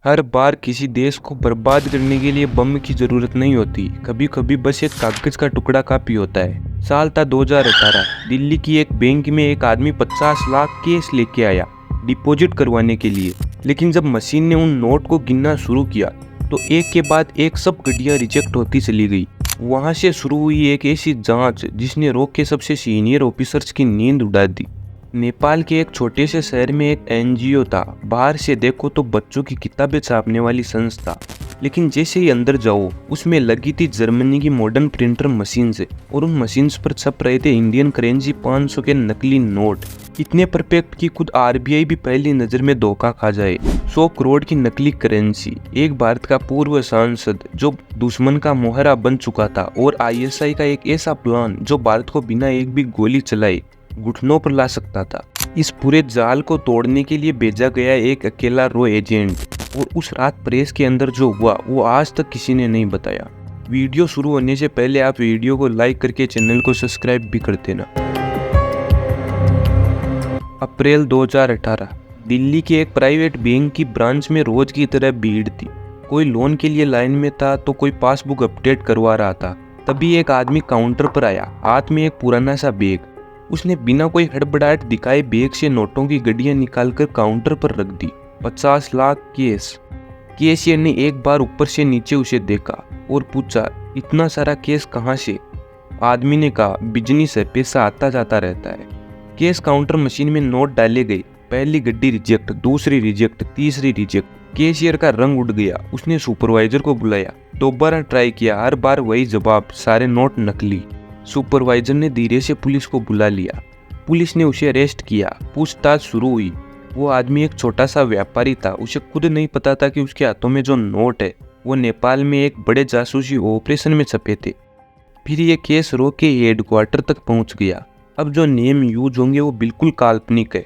हर बार किसी देश को बर्बाद करने के लिए बम की जरूरत नहीं होती, कभी कभी बस एक कागज का टुकड़ा काफी होता है। साल था 2018। दिल्ली की एक बैंक में एक आदमी 50 लाख कैश लेके आया डिपॉजिट करवाने के लिए। लेकिन जब मशीन ने उन नोट को गिनना शुरू किया तो एक के बाद एक सब गड्डियां रिजेक्ट होती चली गई। वहां से शुरू हुई एक ऐसी जांच जिसने रॉ के सबसे सीनियर ऑफिसर्स की नींद उड़ा दी। नेपाल के एक छोटे से शहर में एक एनजीओ था। बाहर से देखो तो बच्चों की किताबें छापने वाली संस्था, लेकिन जैसे ही अंदर जाओ उसमें लगी थी जर्मनी की मॉडर्न प्रिंटर मशीन से, और उन मशीन्स पर छप रहे थे इंडियन करेंसी 500 के नकली नोट। इतने परफेक्ट कि खुद आरबीआई भी पहली नजर में धोखा खा जाए। 100 करोड़ की नकली करेंसी। एक भारत का पूर्व सांसद जो दुश्मन का मोहरा बन चुका था, और आईएसआई का एक ऐसा प्लान जो भारत को बिना एक भी गोली चलाए घुटनों पर ला सकता था। इस पूरे जाल को तोड़ने के लिए भेजा गया एक अकेला रॉ एजेंट, और उस रात प्रेस के अंदर जो हुआ वो आज तक किसी ने नहीं बताया। वीडियो शुरू होने से पहले आप वीडियो को लाइक करके चैनल को सब्सक्राइब भी कर देना। अप्रैल 2018। दिल्ली के एक प्राइवेट बैंक की ब्रांच में रोज की तरह भीड़ थी। कोई लोन के लिए लाइन में था तो कोई पासबुक अपडेट करवा रहा था। तभी एक आदमी काउंटर पर आया, हाथ में एक पुराना सा बैग। उसने बिना कोई हड़बड़ाहट दिखाए बैग से नोटों की गड्डियां निकालकर काउंटर पर रख दी। 50 लाख कैश। कैशियर ने एक बार ऊपर से नीचे उसे देखा और पूछा, इतना सारा कैश कहाँ से? आदमी ने कहा, बिजनेस है, पैसा आता जाता रहता है। कैश काउंटर मशीन में नोट डाले गए। पहली गड्डी रिजेक्ट, दूसरी रिजेक्ट, तीसरी रिजेक्ट। कैशियर का रंग उड़ गया। उसने सुपरवाइजर को बुलाया, दोबारा ट्राई किया, हर बार वही जवाब, सारे नोट नकली। सुपरवाइजर ने धीरे से पुलिस को बुला लिया। पुलिस ने उसे अरेस्ट किया। पूछताछ शुरू हुई। वो आदमी एक छोटा सा व्यापारी था। उसे खुद नहीं पता था कि उसके हाथों में जो नोट है वो नेपाल में एक बड़े जासूसी ऑपरेशन में छपे थे। फिर ये केस रॉ के हेडक्वार्टर तक पहुंच गया। अब जो नेम यूज होंगे वो बिल्कुल काल्पनिक है।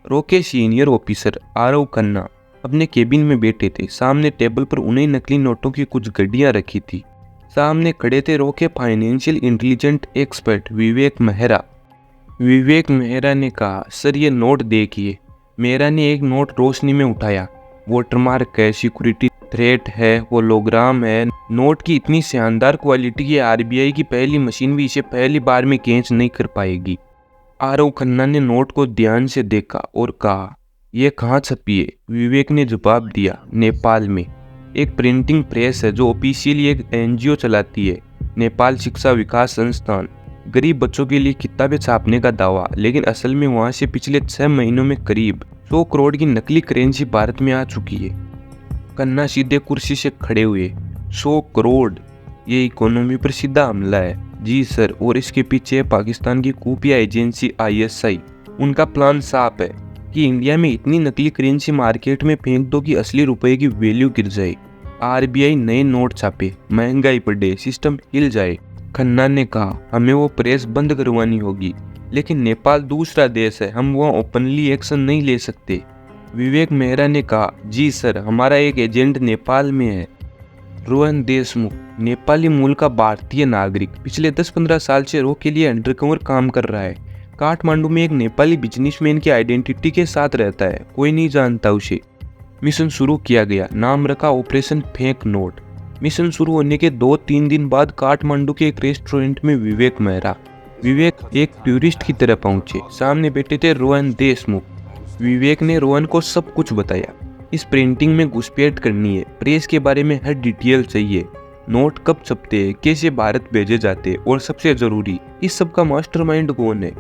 रॉ के सीनियर ऑफिसर आरव खन्ना अपने केबिन में बैठे थे। सामने टेबल पर उन्हीं नकली नोटों की कुछ गड्डियां रखी थी। सामने खड़े थे रॉ के फाइनेंशियल इंटेलिजेंट एक्सपर्ट विवेक मेहरा। विवेक मेहरा ने कहा, सर ये नोट देखिए। मेहरा ने एक नोट रोशनी में उठाया। वाटरमार्क है, सिक्योरिटी थ्रेट है, होलोग्राम है। नोट की इतनी शानदार क्वालिटी की आरबीआई की पहली मशीन भी इसे पहली बार में कैच नहीं कर पाएगी। आरव खन्ना ने नोट को ध्यान से देखा और कहा, यह कहाँ छपी है? विवेक ने जवाब दिया, नेपाल में। एक प्रिंटिंग प्रेस है जो ऑफिशियली एक एनजीओ चलाती है, नेपाल शिक्षा विकास संस्थान। गरीब बच्चों के लिए किताबें छापने का दावा, लेकिन असल में वहां से पिछले 6 महीनों में करीब 100 करोड़ की नकली करेंसी भारत में आ चुकी है। खन्ना सीधे कुर्सी से खड़े हुए। 100 करोड़, ये इकोनॉमी पर सीधा हमला है। जी सर, और इसके पीछे पाकिस्तान की खुफिया एजेंसी आईएसआई। उनका प्लान साफ है कि इंडिया में इतनी नकली करेंसी मार्केट में फेंक दो कि असली रुपए की वैल्यू गिर जाए। आरबीआई नए नोट छापे, महंगाई बढ़े, सिस्टम हिल जाए। खन्ना ने कहा, हमें वो प्रेस बंद करवानी होगी, लेकिन नेपाल दूसरा देश है, हम वहाँ ओपनली एक्शन नहीं ले सकते। विवेक मेहरा ने कहा, जी सर, हमारा एक एजेंट नेपाल में है। रोहन देशमुख, नेपाली मूल का भारतीय नागरिक, पिछले 10-15 साल से रॉ के लिए अंडरकवर काम कर रहा है। काठमांडू में एक नेपाली बिजनेसमैन की आइडेंटिटी के साथ रहता है, कोई नहीं जानता उसे। मिशन शुरू किया गया, नाम रखा ऑपरेशन फेक नोट। मिशन शुरू होने के 2-3 दिन बाद काठमांडू के एक रेस्टोरेंट में विवेक मेहरा एक टूरिस्ट की तरह पहुंचे। सामने बैठे थे रोहन देशमुख। विवेक ने रोहन को सब कुछ बताया। इस प्रिंटिंग में घुसपैठ करनी है, प्रेस के बारे में हर डिटेल चाहिए, नोट कब छपते हैं, कैसे भारत भेजे जाते, और सबसे जरूरी, इस सब का मास्टरमाइंड कौन है।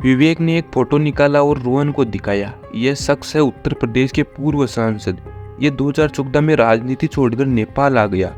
विवेक ने एक फोटो निकाला और रोहन को दिखाया। यह शख्स है उत्तर प्रदेश के पूर्व सांसद। ये 2014 में राजनीति छोड़कर नेपाल आ गया।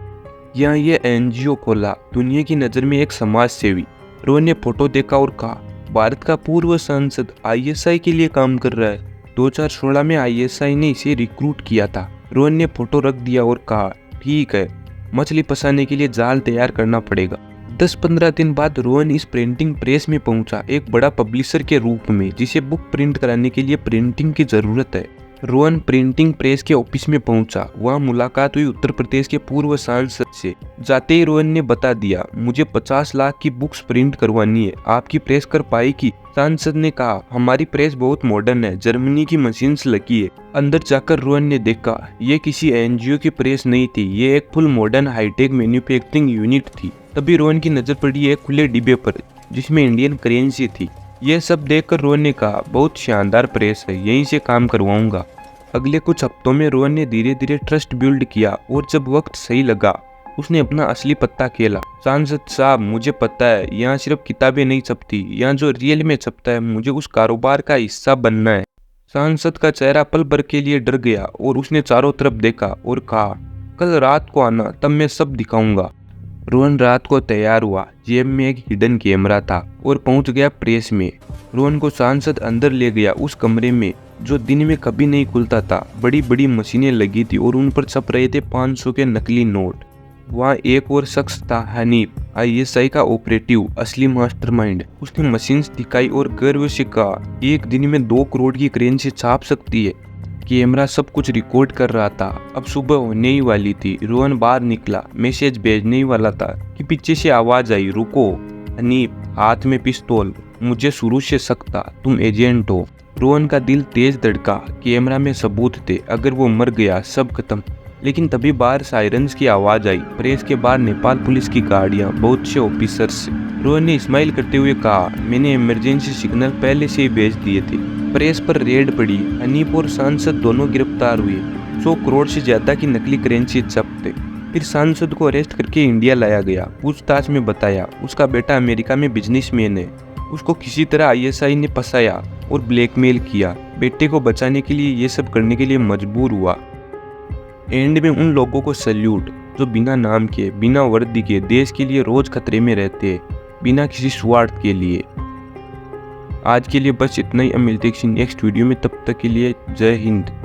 यहाँ ये एनजीओ खोला, दुनिया की नज़र में एक समाज सेवी। रोहन ने फोटो देखा और कहा, भारत का पूर्व सांसद आईएसआई के लिए काम कर रहा है। 2016 में आईएसआई ने इसे रिक्रूट किया था। रोहन ने फोटो रख दिया और कहा, ठीक है, मछली फंसाने के लिए जाल तैयार करना पड़ेगा। 10-15 दिन बाद रोहन इस प्रिंटिंग प्रेस में पहुंचा, एक बड़ा पब्लिशर के रूप में, जिसे बुक प्रिंट कराने के लिए प्रिंटिंग की जरूरत है। रोहन प्रिंटिंग प्रेस के ऑफिस में पहुंचा। वहां मुलाकात हुई उत्तर प्रदेश के पूर्व सांसद से। जाते ही रोहन ने बता दिया, मुझे 50 लाख की बुक्स प्रिंट करवानी है, आपकी प्रेस कर पाएगी? सांसद ने कहा, हमारी प्रेस बहुत मॉडर्न है, जर्मनी की मशीन्स लगी है। अंदर जाकर रोहन ने देखा, ये किसी एनजीओ की प्रेस नहीं थी, ये एक full modern hi tech manufacturing unit थी। तभी रोहन की नजर पड़ी एक खुले डिब्बे पर जिसमें इंडियन करेंसी थी। यह सब देखकर रोहन ने कहा, बहुत शानदार प्रेस है, यहीं से काम करवाऊंगा। अगले कुछ हफ्तों में रोहन ने धीरे धीरे ट्रस्ट बिल्ड किया और जब वक्त सही लगा उसने अपना असली पत्ता खेला। सांसद साहब, मुझे पता है यहाँ सिर्फ किताबें नहीं छपती, यहाँ जो रियल में छपता है, मुझे उस कारोबार का हिस्सा बनना है। सांसद का चेहरा पल भर के लिए डर गया और उसने चारों तरफ देखा और कहा, कल रात को आना, तब मैं सब दिखाऊंगा। रोहन रात को तैयार हुआ। जेब में एक हिडन कैमरा था और पहुंच गया प्रेस में। रोहन को सांसद अंदर ले गया, उस कमरे में जो दिन में कभी नहीं खुलता था। बड़ी बड़ी मशीनें लगी थी और उन पर छप रहे थे 500 के नकली नोट। वहाँ एक और शख्स था, हनीफ, ISI का ऑपरेटिव, असली मास्टरमाइंड। उसने मशीन्स दिखाई और गर्व से कहा, एक दिन में 2 करोड़ की करेंसी छाप सकती है। कैमरा सब कुछ रिकॉर्ड कर रहा था। अब सुबह होने ही वाली थी। रोहन बाहर निकला, मैसेज भेजने ही वाला था कि पीछे से आवाज आई, रुको। हनीफ, हाथ में पिस्तौल, मुझे शुरू से शक था, तुम एजेंट हो। रोहन का दिल तेज धड़का। कैमरा में सबूत थे, अगर वो मर गया सब खत्म। लेकिन तभी बाहर सायरन्स की आवाज आई। प्रेस के बाहर नेपाल पुलिस की गाड़ियां, बहुत से ऑफिसर्स। रोहन ने स्माइल करते हुए कहा, मैंने इमरजेंसी सिग्नल पहले से ही भेज दिए थे। प्रेस पर रेड पड़ी। हनीफ और सांसद दोनों गिरफ्तार हुए। 100 करोड़ से ज्यादा की नकली करेंसी जब्त। फिर सांसद को अरेस्ट करके इंडिया लाया गया। पूछताछ में बताया, उसका बेटा अमेरिका में बिजनेसमैन है। उसको किसी तरह ISI ने फंसाया और ब्लैकमेल किया। बेटे को बचाने के लिए ये सब करने के लिए मजबूर हुआ। एंड में उन लोगों को सैल्यूट जो बिना नाम के, बिना वर्दी के देश के लिए रोज खतरे में रहते हैं, बिना किसी स्वार्थ के लिए। आज के लिए बस इतना ही। मिलते हैं किसी नेक्स्ट वीडियो में, तब तक के लिए जय हिंद।